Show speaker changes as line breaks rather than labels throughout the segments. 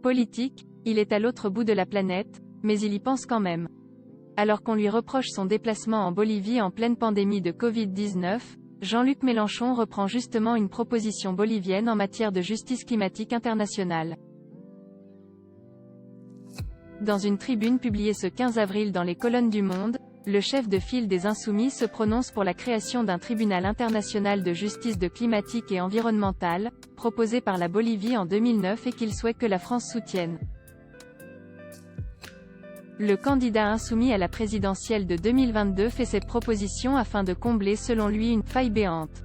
Politique, il est à l'autre bout de la planète, mais il y pense quand même. Alors qu'on lui reproche son déplacement en Bolivie en pleine pandémie de Covid-19, Jean-Luc Mélenchon reprend justement une proposition bolivienne en matière de justice climatique internationale. Dans une tribune publiée ce 15 avril dans les colonnes du Monde, le chef de file des Insoumis se prononce pour la création d'un tribunal international de justice de climatique et environnementale, proposé par la Bolivie en 2009 et qu'il souhaite que la France soutienne. Le candidat insoumis à la présidentielle de 2022 fait cette proposition afin de combler selon lui une faille béante.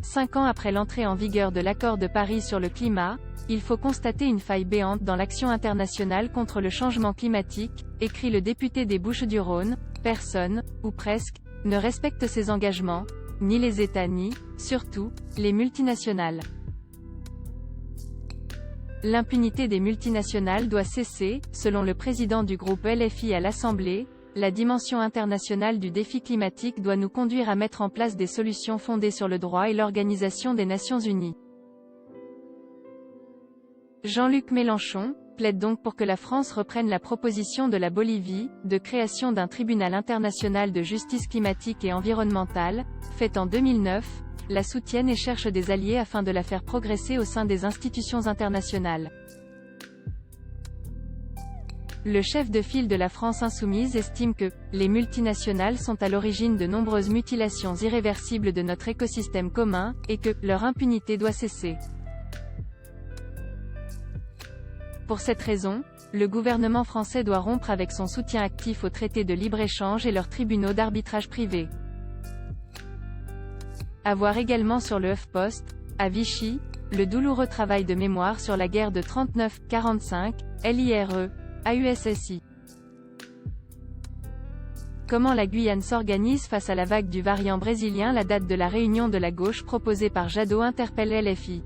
5 ans après l'entrée en vigueur de l'accord de Paris sur le climat, il faut constater une faille béante dans l'action internationale contre le changement climatique, écrit le député des Bouches-du-Rhône. Personne, ou presque, ne respecte ses engagements, ni les États ni, surtout, les multinationales. L'impunité des multinationales doit cesser, selon le président du groupe LFI à l'Assemblée. La dimension internationale du défi climatique doit nous conduire à mettre en place des solutions fondées sur le droit et l'Organisation des Nations Unies. Jean-Luc Mélenchon plaide donc pour que la France reprenne la proposition de la Bolivie, de création d'un tribunal international de justice climatique et environnementale, faite en 2009, la soutienne et cherche des alliés afin de la faire progresser au sein des institutions internationales. Le chef de file de la France insoumise estime que « les multinationales sont à l'origine de nombreuses mutilations irréversibles de notre écosystème commun, et que « leur impunité doit cesser ». Pour cette raison, le gouvernement français doit rompre avec son soutien actif aux traités de libre-échange et leurs tribunaux d'arbitrage privés. À voir également sur le HuffPost, à Vichy, le douloureux travail de mémoire sur la guerre de 39-45, LIRE, AUSSI. Comment la Guyane s'organise face à la vague du variant brésilien? La date de la réunion de la gauche proposée par Jadot interpelle LFI.